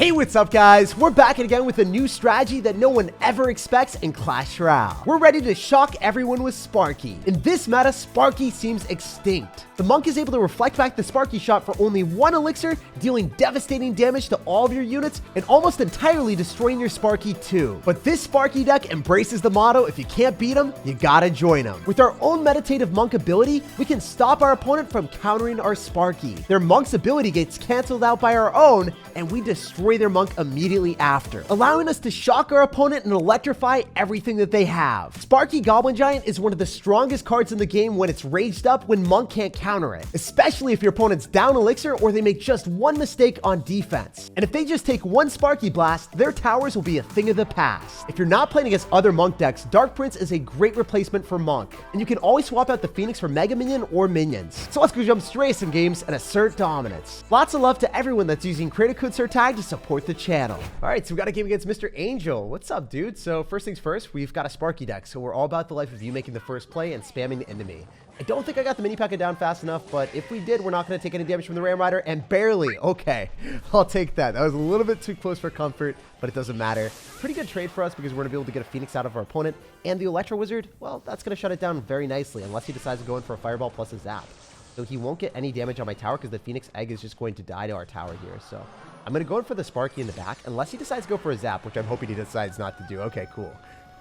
Hey, what's up guys? We're back again with a new strategy that no one ever expects in Clash Royale. We're ready to shock everyone with Sparky. In this meta, Sparky seems extinct. The monk is able to reflect back the Sparky shot for only 1 elixir, dealing devastating damage to all of your units and almost entirely destroying your Sparky too. But this Sparky deck embraces the motto, if you can't beat him, you gotta join him. With our own meditative monk ability, we can stop our opponent from countering our Sparky. Their monk's ability gets canceled out by our own, and we destroy their monk immediately after, allowing us to shock our opponent and electrify everything that they have. Sparky Goblin Giant is one of the strongest cards in the game when it's raged up when monk can't counter it, especially if your opponent's down elixir or they make just one mistake on defense. And if they just take one Sparky blast, their towers will be a thing of the past. If you're not playing against other monk decks, Dark Prince is a great replacement for monk, and you can always swap out the Phoenix for Mega Minion or Minions. So let's go jump straight to some games and assert dominance. Lots of love to everyone that's using creator code SirTag to support the channel. All right, so we got a game against Mr. Angel. What's up, dude? So first things first, we've got a Sparky deck, so we're all about the life of you making the first play and spamming into me. I don't think I got the mini packet down fast enough, but if we did, we're not going to take any damage from the Ram Rider, and barely. Okay, I'll take that. That was a little bit too close for comfort, but it doesn't matter. Pretty good trade for us because we're going to be able to get a Phoenix out of our opponent, and the Electro Wizard, well, that's going to shut it down very nicely, unless he decides to go in for a Fireball plus a Zap. So he won't get any damage on my tower because the Phoenix Egg is just going to die to our tower here. So I'm going to go in for the Sparky in the back, unless he decides to go for a Zap, which I'm hoping he decides not to do. Okay, cool.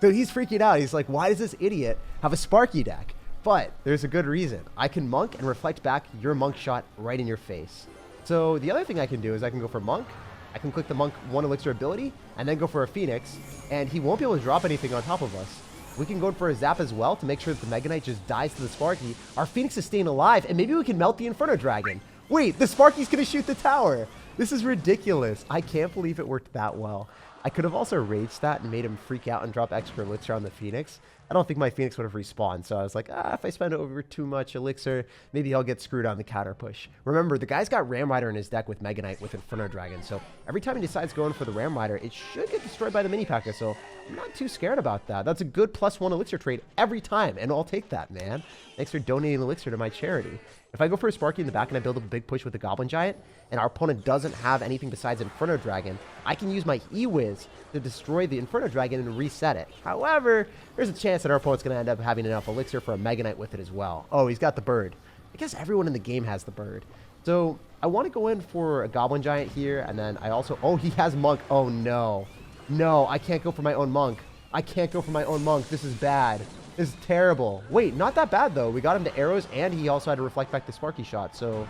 So he's freaking out. He's like, why does this idiot have a Sparky deck? But there's a good reason. I can monk and reflect back your monk shot right in your face. So the other thing I can do is I can go for monk. I can click the monk 1 elixir ability and then go for a Phoenix, and he won't be able to drop anything on top of us. We can go in for a Zap as well to make sure that the Mega Knight just dies to the Sparky. Our Phoenix is staying alive, and maybe we can melt the Inferno Dragon. Wait, the Sparky's going to shoot the tower. This is ridiculous. I can't believe it worked that well. I could have also raged that and made him freak out and drop extra elixir on the Phoenix. I don't think my Phoenix would have respawned, so I was like, if I spend over too much elixir, maybe I'll get screwed on the counter push. Remember, the guy's got Ram Rider in his deck with Mega Knight with Inferno Dragon, so every time he decides going for the Ram Rider, it should get destroyed by the mini packet, so I'm not too scared about that. That's a good +1 elixir trade every time, and I'll take that, man. Thanks for donating elixir to my charity. If I go for a Sparky in the back and I build up a big push with the Goblin Giant, and our opponent doesn't have anything besides Inferno Dragon, I can use my E-Wiz to destroy the Inferno Dragon and reset it. However, there's a chance that our opponent's going to end up having enough elixir for a Mega Knight with it as well. Oh, he's got the bird. I guess everyone in the game has the bird. So I want to go in for a Goblin Giant here, and then I also... Oh, he has Monk. Oh, no. No, I can't go for my own Monk. I can't go for my own Monk. This is bad. This is terrible. Wait, not that bad, though. We got him to arrows, and he also had to reflect back the Sparky shot. So,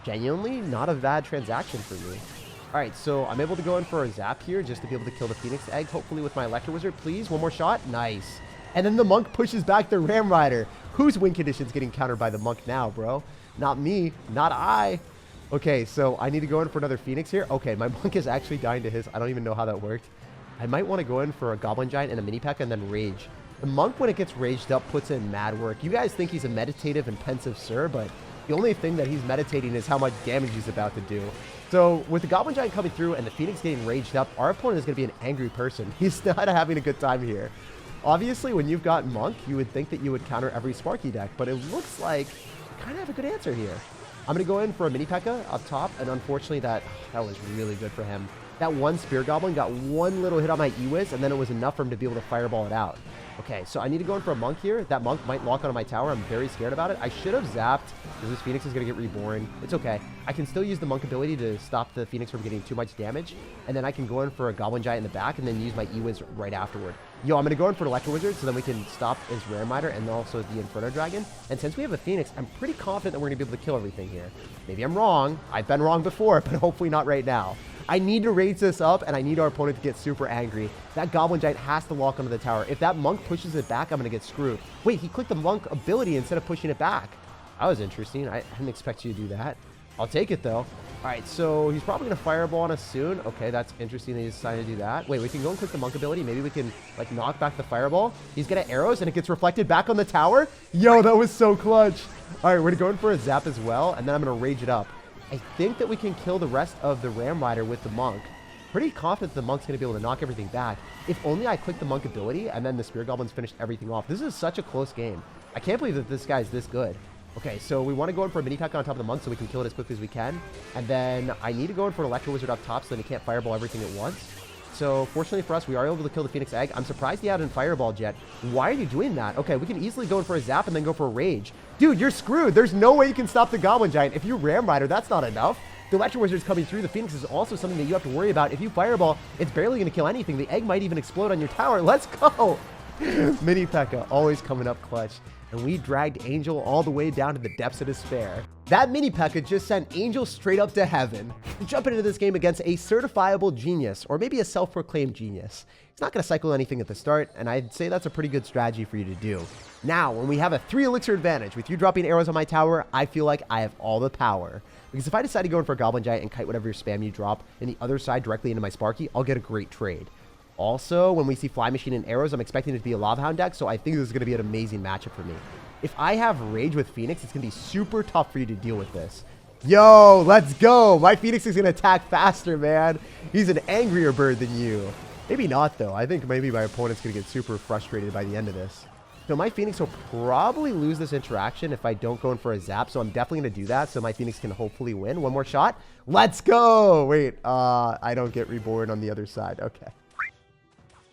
genuinely, not a bad transaction for me. All right, so I'm able to go in for a Zap here just to be able to kill the Phoenix Egg, hopefully with my Electro Wizard. Please, one more shot. Nice. And then the Monk pushes back the Ram Rider. Whose win condition's getting countered by the Monk now, bro? Not me. Not I. Okay, so I need to go in for another Phoenix here. Okay, my Monk is actually dying to his. I don't even know how that worked. I might want to go in for a Goblin Giant and a Mini P.E.K.K.A. and then Rage. The Monk, when it gets raged up, puts in mad work. You guys think he's a meditative and pensive Sir, but the only thing that he's meditating is how much damage he's about to do. So with the Goblin Giant coming through and the Phoenix getting raged up, our opponent is going to be an angry person. He's not having a good time here. Obviously, when you've got Monk, you would think that you would counter every Sparky deck, but it looks like you kind of have a good answer here. I'm going to go in for a Mini P.E.K.K.A. up top, and unfortunately that was really good for him. That one Spear Goblin got one little hit on my E-Wiz, and then it was enough for him to be able to fireball it out. Okay, so I need to go in for a Monk here. That Monk might lock onto my tower. I'm very scared about it. I should have zapped because this Phoenix is going to get reborn. It's okay. I can still use the Monk ability to stop the Phoenix from getting too much damage. And then I can go in for a Goblin Giant in the back and then use my E-Wiz right afterward. Yo, I'm going to go in for an Electro Wizard so then we can stop his Ram Rider and also the Inferno Dragon. And since we have a Phoenix, I'm pretty confident that we're going to be able to kill everything here. Maybe I'm wrong. I've been wrong before, but hopefully not right now. I need to raise this up, and I need our opponent to get super angry. That Goblin Giant has to lock onto the tower. If that Monk pushes it back, I'm going to get screwed. Wait, he clicked the Monk ability instead of pushing it back. That was interesting. I didn't expect you to do that. I'll take it, though. All right, so he's probably going to Fireball on us soon. Okay, that's interesting that he decided to do that. Wait, we can go and click the Monk ability. Maybe we can, like, knock back the Fireball. He's going to arrows, and it gets reflected back on the tower. Yo, that was so clutch. All right, we're going to go in for a Zap as well, and then I'm going to rage it up. I think that we can kill the rest of the Ram Rider with the Monk. Pretty confident the Monk's going to be able to knock everything back. If only I clicked the Monk ability and then the Spear Goblins finished everything off. This is such a close game. I can't believe that this guy's this good. Okay, so we want to go in for a mini P.E.K.K.A on top of the monk so we can kill it as quickly as we can. And then I need to go in for an Electro Wizard up top so then he can't fireball everything at once. So fortunately for us, we are able to kill the Phoenix Egg. I'm surprised he hadn't fireballed yet. Why are you doing that? Okay, we can easily go in for a zap and then go for a rage. Dude, you're screwed. There's no way you can stop the Goblin Giant. If you Ram Rider, that's not enough. The Electro Wizard's coming through. The Phoenix is also something that you have to worry about. If you fireball, it's barely going to kill anything. The egg might even explode on your tower. Let's go. Mini P.E.K.K.A always coming up clutch. And we dragged Angel all the way down to the depths of despair. That mini P.E.K.K.A just sent Angel straight up to heaven. Jumping into this game against a certifiable genius, or maybe a self-proclaimed genius. He's not going to cycle anything at the start, and I'd say that's a pretty good strategy for you to do. Now, when we have a 3 elixir advantage, with you dropping arrows on my tower, I feel like I have all the power. Because if I decide to go in for a Goblin Giant and kite whatever your spam you drop in the other side directly into my Sparky, I'll get a great trade. Also, when we see Fly Machine and arrows, I'm expecting it to be a lavahound deck, so I think this is going to be an amazing matchup for me. If I have Rage with Phoenix, it's going to be super tough for you to deal with this. Yo, let's go. My Phoenix is going to attack faster, man. He's an angrier bird than you. Maybe not, though. I think maybe my opponent's going to get super frustrated by the end of this. So my Phoenix will probably lose this interaction if I don't go in for a zap, so I'm definitely going to do that so my Phoenix can hopefully win. One more shot. Let's go. Wait, I don't get reborn on the other side. Okay.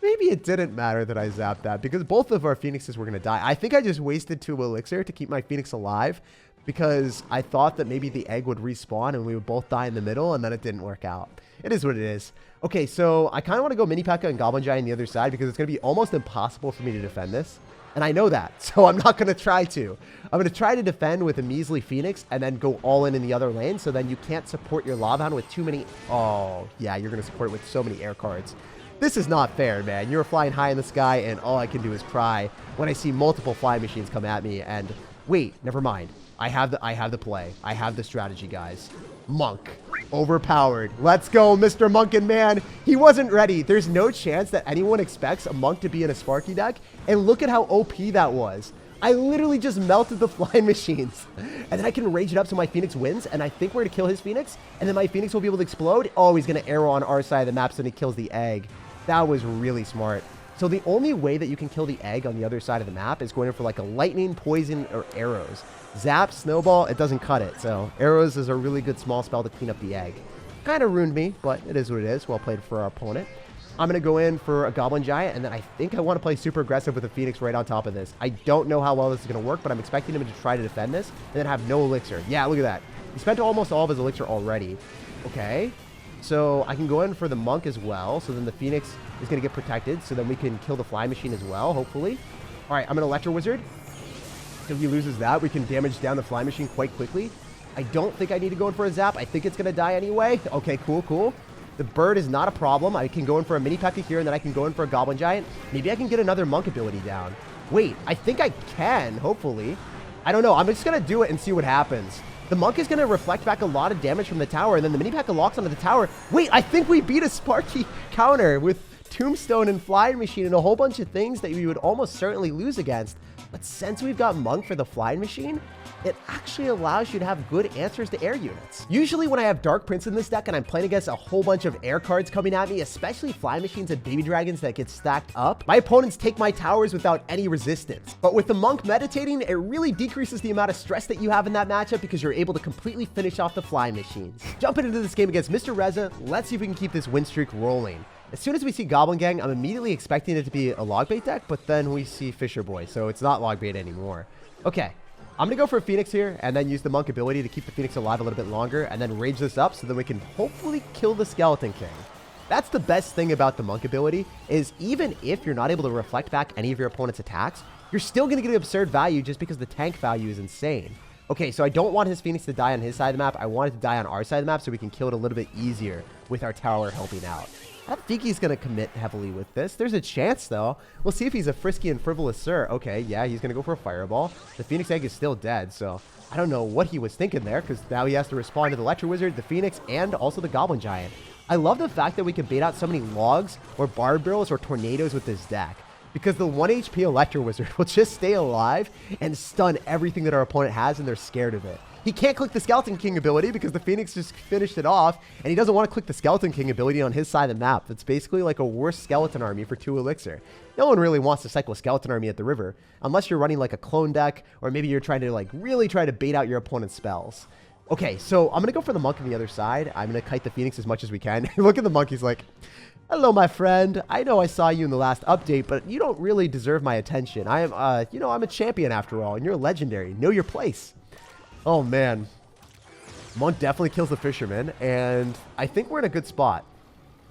Maybe it didn't matter that I zapped that because both of our Phoenixes were going to die. I think I just wasted 2 elixir to keep my Phoenix alive because I thought that maybe the egg would respawn and we would both die in the middle, and then it didn't work out. It is what it is. Okay, so I kind of want to go mini P.E.K.K.A and Goblin Giant on the other side because it's going to be almost impossible for me to defend this. And I know that, so I'm not going to try to. I'm going to try to defend with a measly Phoenix and then go all in the other lane, so then you can't support your lavahound with too many... Oh, yeah, you're going to support it with so many air cards. This is not fair, man. You're flying high in the sky, and all I can do is cry when I see multiple fly machines come at me. And wait, never mind. I have the play. I have the strategy, guys. Monk. Overpowered. Let's go, Mr. Monkin Man. He wasn't ready. There's no chance that anyone expects a monk to be in a Sparky deck. And look at how OP that was. I literally just melted the flying machines. And then I can rage it up so my Phoenix wins. And I think we're going to kill his Phoenix. And then my Phoenix will be able to explode. Oh, he's going to arrow on our side of the map so he kills the egg. That was really smart. So the only way that you can kill the egg on the other side of the map is going in for like a lightning, poison, or arrows. Zap, snowball, it doesn't cut it. So arrows is a really good small spell to clean up the egg. Kind of ruined me, but it is what it is. Well played for our opponent. I'm going to go in for a Goblin Giant, and then I think I want to play super aggressive with a Phoenix right on top of this. I don't know how well this is going to work, but I'm expecting him to try to defend this and then have no elixir. Yeah, look at that. He spent almost all of his elixir already. Okay. So I can go in for the monk as well. So then the Phoenix is going to get protected. So then we can kill the fly machine as well, hopefully. All right, I'm an Electro Wizard. If he loses that, we can damage down the fly machine quite quickly. I don't think I need to go in for a zap. I think it's going to die anyway. Okay, cool, cool. The bird is not a problem. I can go in for a mini P.E.K.K.A here, and then I can go in for a Goblin Giant. Maybe I can get another monk ability down. Wait, I think I can, hopefully. I don't know. I'm just going to do it and see what happens. The monk is going to reflect back a lot of damage from the tower, and then the mini P.E.K.K.A locks onto the tower. Wait, I think we beat a Sparky counter with Tombstone and Flying Machine and a whole bunch of things that we would almost certainly lose against. But since we've got Monk for the Flying Machine, it actually allows you to have good answers to air units. Usually when I have Dark Prince in this deck and I'm playing against a whole bunch of air cards coming at me, especially Flying Machines and Baby Dragons that get stacked up, my opponents take my towers without any resistance. But with the Monk meditating, it really decreases the amount of stress that you have in that matchup because you're able to completely finish off the Flying Machines. Jumping into this game against Mr. Reza, let's see if we can keep this win streak rolling. As soon as we see Goblin Gang, I'm immediately expecting it to be a Logbait deck, but then we see Fisher Boy, so it's not Logbait anymore. Okay, I'm going to go for a Phoenix here, and then use the Monk ability to keep the Phoenix alive a little bit longer, and then rage this up so that we can hopefully kill the Skeleton King. That's the best thing about the Monk ability, is even if you're not able to reflect back any of your opponent's attacks, you're still going to get an absurd value just because the tank value is insane. Okay, so I don't want his Phoenix to die on his side of the map. I want it to die on our side of the map so we can kill it a little bit easier with our tower helping out. I don't think he's going to commit heavily with this. There's a chance, though. We'll see if he's a frisky and frivolous sir. Okay, yeah, he's going to go for a fireball. The Phoenix Egg is still dead, so I don't know what he was thinking there, because now he has to respond to the Electro Wizard, the Phoenix, and also the Goblin Giant. I love the fact that we can bait out so many logs or barb barrels or tornadoes with this deck, because the 1 HP Electro Wizard will just stay alive and stun everything that our opponent has, and they're scared of it. He can't click the Skeleton King ability because the Phoenix just finished it off, and he doesn't want to click the Skeleton King ability on his side of the map. That's basically like a worse skeleton army for 2 elixir. No one really wants to cycle a skeleton army at the river, unless you're running like a clone deck, or maybe you're trying to like really try to bait out your opponent's spells. Okay, so I'm going to go for the monk on the other side. I'm going to kite the Phoenix as much as we can. Look at the monk. He's like, hello, my friend. I know I saw you in the last update, but you don't really deserve my attention. I am, you know, I'm a champion after all, and you're legendary. Know your place. Oh, man. Monk definitely kills the fisherman, and I think we're in a good spot.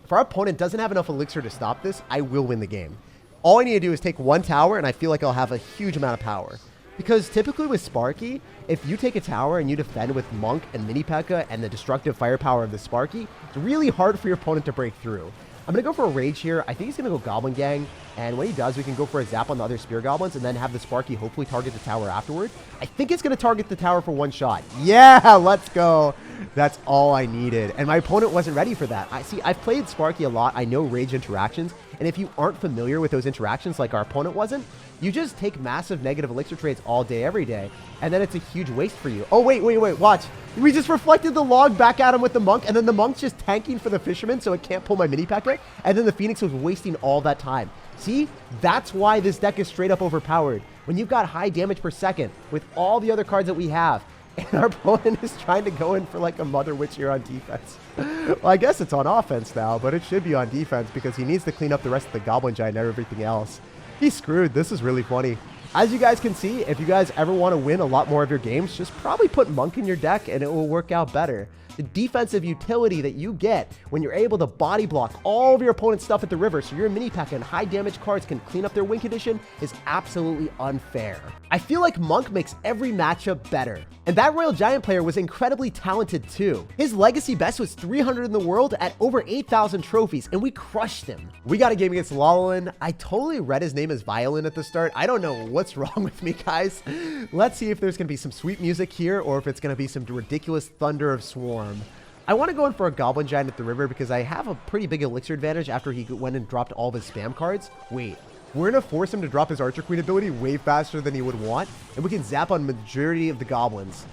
If our opponent doesn't have enough elixir to stop this, I will win the game. All I need to do is take 1 tower, and I feel like I'll have a huge amount of power. Because typically with Sparky, if you take a tower and you defend with Monk and Mini P.E.K.K.A. and the destructive firepower of the Sparky, it's really hard for your opponent to break through. I'm going to go for a Rage here. I think he's going to go Goblin Gang. And when he does, we can go for a Zap on the other Spear Goblins and then have the Sparky hopefully target the tower afterward. I think it's going to target the tower for 1 shot. Yeah, let's go. That's all I needed. And my opponent wasn't ready for that. I've played Sparky a lot. I know Rage interactions. And if you aren't familiar with those interactions like our opponent wasn't, you just take massive negative elixir trades all day, every day. And then it's a huge waste for you. Oh, wait, watch. We just reflected the log back at him with the monk, and then the monk's just tanking for the fisherman so it can't pull my Mini P.E.K.K.A. And then the Phoenix was wasting all that time. See? That's why this deck is straight up overpowered. When you've got high damage per second with all the other cards that we have, and our opponent is trying to go in for like a Mother Witch here on defense. Well, I guess it's on offense now, but it should be on defense because he needs to clean up the rest of the Goblin Giant and everything else. He's screwed. This is really funny. As you guys can see, if you guys ever want to win a lot more of your games, just probably put Monk in your deck and it will work out better. The defensive utility that you get when you're able to body block all of your opponent's stuff at the river so your Mini P.E.K.K.A. and high damage cards can clean up their win condition is absolutely unfair. I feel like Monk makes every matchup better. And that Royal Giant player was incredibly talented too. His legacy best was 300 in the world at over 8,000 trophies, and we crushed him. We got a game against Lalin. I totally read his name as Violin at the start. I don't know what's wrong with me, guys. Let's see if there's going to be some sweet music here or if it's going to be some ridiculous thunder of Swarm. I want to go in for a Goblin Giant at the river because I have a pretty big elixir advantage after he went and dropped all of his spam cards. Wait. We're going to force him to drop his Archer Queen ability way faster than he would want, and we can zap on majority of the goblins.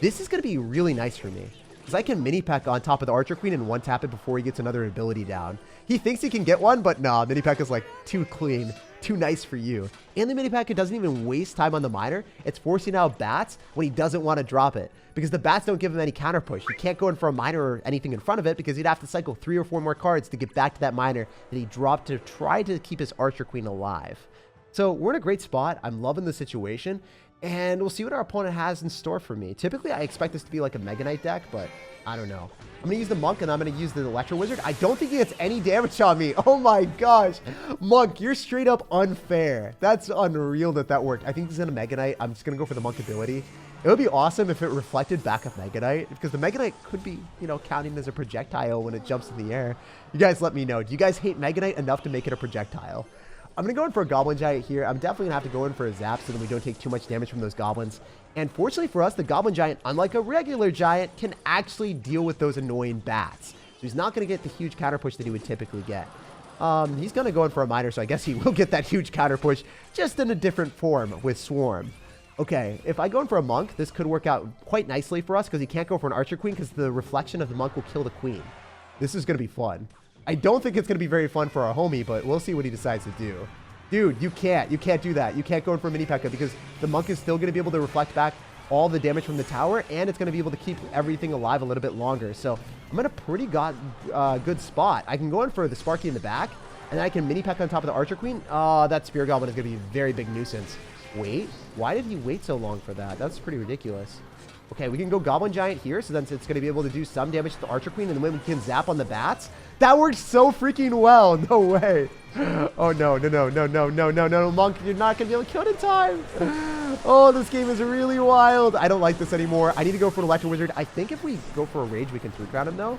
This is going to be really nice for me, because I can Mini P.E.K.K.A. on top of the Archer Queen and 1-tap it before he gets another ability down. He thinks he can get one, but nah, Mini P.E.K.K.A. is like too clean, too nice for you. And the Mini P.E.K.K.A. doesn't even waste time on the miner. It's forcing out bats when he doesn't want to drop it, because the bats don't give him any counter push. He can't go in for a miner or anything in front of it because he'd have to cycle 3 or 4 more cards to get back to that miner that he dropped to try to keep his Archer Queen alive. So we're in a great spot. I'm loving the situation, and we'll see what our opponent has in store for me. Typically, I expect this to be like a Mega Knight deck, but I don't know. I'm going to use the Monk, and I'm going to use the Electro Wizard. I don't think he gets any damage on me. Oh my gosh. Monk, you're straight up unfair. That's unreal that worked. I think he's in a Mega Knight. I'm just going to go for the Monk ability. It would be awesome if it reflected back a Mega Knight, because the Mega Knight could be, you know, counting as a projectile when it jumps in the air. You guys let me know. Do you guys hate Mega Knight enough to make it a projectile? I'm going to go in for a Goblin Giant here. I'm definitely going to have to go in for a Zap so that we don't take too much damage from those goblins. And fortunately for us, the Goblin Giant, unlike a regular Giant, can actually deal with those annoying bats. So he's not going to get the huge counter push that he would typically get. He's going to go in for a Miner, so I guess he will get that huge counter push, just in a different form with Swarm. Okay, if I go in for a Monk, this could work out quite nicely for us because he can't go for an Archer Queen because the reflection of the Monk will kill the Queen. This is going to be fun. I don't think it's going to be very fun for our homie, but we'll see what he decides to do. Dude, you can't do that. You can't go in for a Mini P.E.K.K.A. because the Monk is still going to be able to reflect back all the damage from the tower, and it's going to be able to keep everything alive a little bit longer. So I'm in a pretty good spot. I can go in for the Sparky in the back, and then I can Mini P.E.K.K.A. on top of the Archer Queen. That Spear Goblin is going to be a very big nuisance. Wait, why did he wait so long for that? That's pretty ridiculous. Okay, we can go Goblin Giant here, so then it's going to be able to do some damage to the Archer Queen, and then we can zap on the bats. That works so freaking well. No way. Oh, no, Monk, you're not going to be able to kill it in time. Oh, this game is really wild. I don't like this anymore. I need to go for an Electro Wizard. I think if we go for a Rage, we can 3-crown him, though.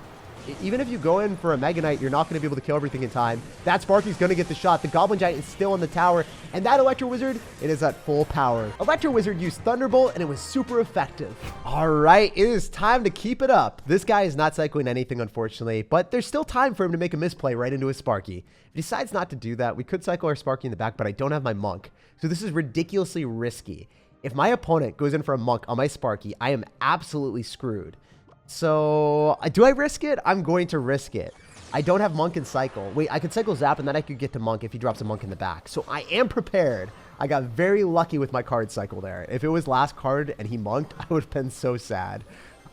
Even if you go in for a Mega Knight, you're not going to be able to kill everything in time. That Sparky's going to get the shot. The Goblin Giant is still on the tower. And that Electro Wizard, it is at full power. Electro Wizard used Thunderbolt, and it was super effective. All right, it is time to keep it up. This guy is not cycling anything, unfortunately, but there's still time for him to make a misplay right into his Sparky. If he decides not to do that, we could cycle our Sparky in the back, but I don't have my Monk. So this is ridiculously risky. If my opponent goes in for a monk on my Sparky, I am absolutely screwed. So, do I risk it? I'm going to risk it. I don't have monk and cycle. Wait, I could cycle zap and then I could get to monk if he drops a monk in the back. So I am prepared. I got very lucky with my card cycle there. If it was last card and he monked, I would have been so sad.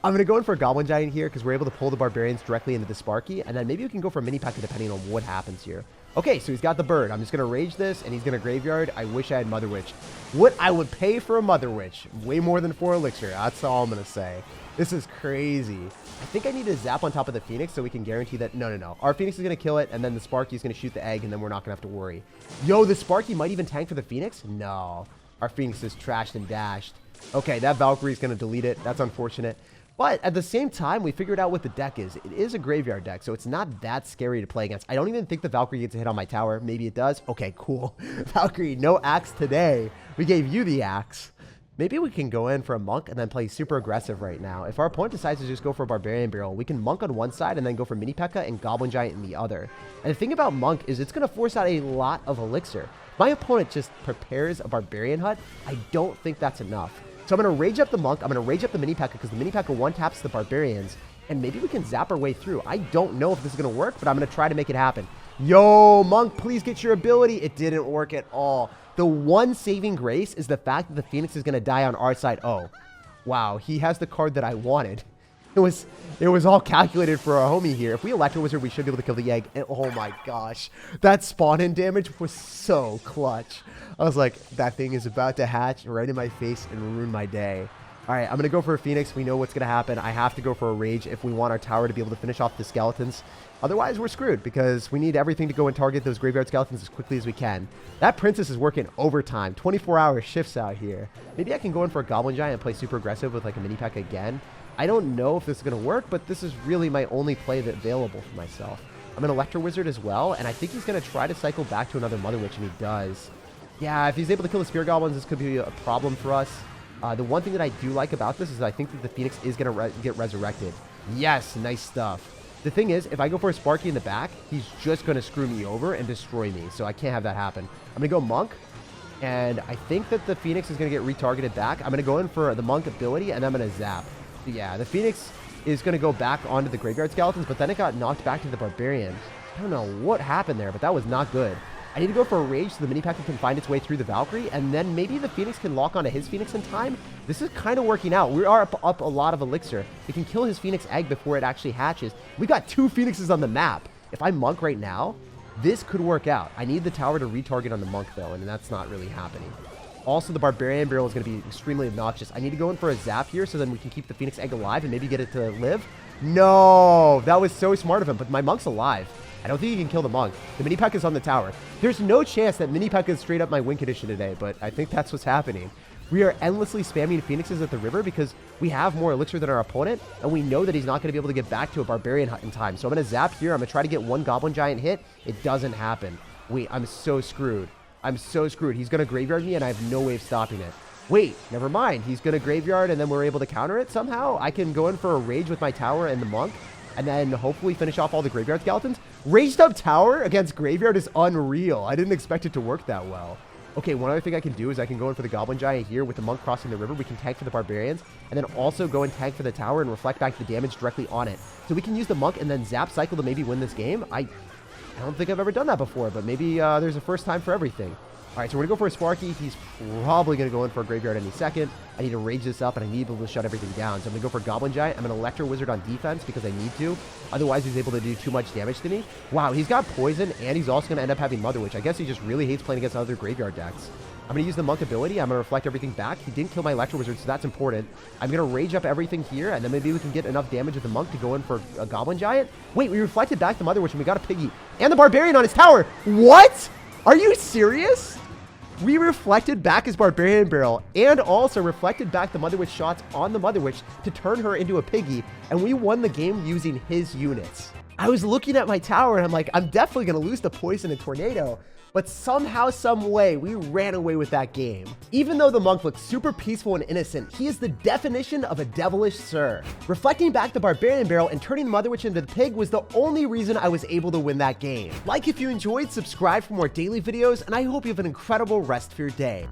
I'm going to go in for a Goblin Giant here because we're able to pull the Barbarians directly into the Sparky. And then maybe we can go for a Mini P.E.K.K.A depending on what happens here. Okay, so he's got the bird. I'm just going to rage this and he's going to graveyard. I wish I had Mother Witch. What I would pay for a Mother Witch? Way more than 4 elixir. That's all I'm going to say. This is crazy. I think I need to zap on top of the Phoenix so we can guarantee that... No. Our Phoenix is going to kill it, and then the Sparky is going to shoot the egg, and then we're not going to have to worry. Yo, the Sparky might even tank for the Phoenix? No. Our Phoenix is trashed and dashed. Okay, that Valkyrie is going to delete it. That's unfortunate. But at the same time, we figured out what the deck is. It is a graveyard deck, so it's not that scary to play against. I don't even think the Valkyrie gets a hit on my tower. Maybe it does. Okay, cool. Valkyrie, no axe today. We gave you the axe. Maybe we can go in for a monk and then play super aggressive right now. If our opponent decides to just go for a Barbarian Barrel, we can monk on one side and then go for Mini P.E.K.K.A and Goblin Giant in the other. And the thing about monk is it's going to force out a lot of elixir. My opponent just prepares a Barbarian Hut. I don't think that's enough. So I'm going to rage up the monk. I'm going to rage up the Mini P.E.K.K.A because the Mini P.E.K.K.A one taps the Barbarians. And maybe we can zap our way through. I don't know if this is going to work, but I'm going to try to make it happen. Yo, monk, please get your ability. It didn't work at all. The one saving grace is the fact that the Phoenix is going to die on our side. Oh, wow. He has the card that I wanted. It was all calculated for our homie here. If we Electro Wizard, we should be able to kill the egg. And oh my gosh. That spawn-in damage was so clutch. I was like, that thing is about to hatch right in my face and ruin my day. All right, I'm going to go for a Phoenix. We know what's going to happen. I have to go for a Rage if we want our tower to be able to finish off the skeletons. Otherwise, we're screwed because we need everything to go and target those graveyard skeletons as quickly as we can. That Princess is working overtime. 24-hour shifts out here. Maybe I can go in for a Goblin Giant and play super aggressive with like a Mini P.E.K.K.A again. I don't know if this is going to work, but this is really my only play that's available for myself. I'm an Electro Wizard as well, and I think he's going to try to cycle back to another Mother Witch, and he does. Yeah, if he's able to kill the Spear Goblins, this could be a problem for us. The one thing that I do like about this is I think that the Phoenix is going to get resurrected. Yes, nice stuff. The thing is, if I go for a Sparky in the back, he's just going to screw me over and destroy me, so I can't have that happen. I'm going to go Monk, and I think that the Phoenix is going to get retargeted back. I'm going to go in for the Monk ability, and I'm going to zap. Yeah, the Phoenix is going to go back onto the Graveyard Skeletons, but then it got knocked back to the Barbarian. I don't know what happened there, but that was not good. I need to go for a Rage so the Mini P.E.K.K.A can find its way through the Valkyrie, and then maybe the Phoenix can lock onto his Phoenix in time. This is kind of working out. We are up a lot of elixir. We can kill his Phoenix egg before it actually hatches. We got 2 Phoenixes on the map. If I Monk right now, this could work out. I need the tower to retarget on the Monk, though, and that's not really happening. Also, the Barbarian Barrel is going to be extremely obnoxious. I need to go in for a Zap here so then we can keep the Phoenix egg alive and maybe get it to live. No, that was so smart of him, but my Monk's alive. I don't think he can kill the Monk. The Mini P.E.K.K.A is on the tower. There's no chance that Mini P.E.K.K.A is straight up my win condition today, but I think that's what's happening. We are endlessly spamming Phoenixes at the river because we have more elixir than our opponent, and we know that he's not going to be able to get back to a Barbarian Hut in time. So I'm going to Zap here. I'm going to try to get one Goblin Giant hit. It doesn't happen. Wait, I'm so screwed. I'm so screwed. He's going to Graveyard me, and I have no way of stopping it. Wait, never mind. He's going to Graveyard, and then we're able to counter it somehow. I can go in for a Rage with my tower and the Monk, and then hopefully finish off all the Graveyard Skeletons. Raged up tower against Graveyard is unreal. I didn't expect it to work that well. Okay, one other thing I can do is I can go in for the Goblin Giant here with the Monk crossing the river. We can tank for the Barbarians, and then also go and tank for the tower and reflect back the damage directly on it. So we can use the Monk and then Zap Cycle to maybe win this game. I don't think I've ever done that before, but maybe there's a first time for everything. All right, so we're going to go for a Sparky. He's probably going to go in for a Graveyard any second. I need to Rage this up, and I need to be able to shut everything down. So I'm going to go for a Goblin Giant. I'm going to Electro Wizard on defense because I need to. Otherwise, he's able to do too much damage to me. Wow, he's got Poison, and he's also going to end up having Mother Witch. I guess he just really hates playing against other Graveyard decks. I'm going to use the Monk ability. I'm going to reflect everything back. He didn't kill my Electro Wizard, so that's important. I'm going to Rage up everything here, and then maybe we can get enough damage with the Monk to go in for a Goblin Giant. Wait, we reflected back the Mother Witch, and we got a Piggy. And the Barbarian on his tower. What? Are you serious? We reflected back his Barbarian Barrel and also reflected back the Mother Witch shots on the Mother Witch to turn her into a Piggy, and we won the game using his units. I was looking at my tower and I'm like, I'm definitely going to lose to Poison and Tornado, but somehow, some way, we ran away with that game. Even though the Monk looks super peaceful and innocent, he is the definition of a devilish Sir. Reflecting back the Barbarian Barrel and turning the Mother Witch into the Pig was the only reason I was able to win that game. Like if you enjoyed, subscribe for more daily videos, and I hope you have an incredible rest of your day.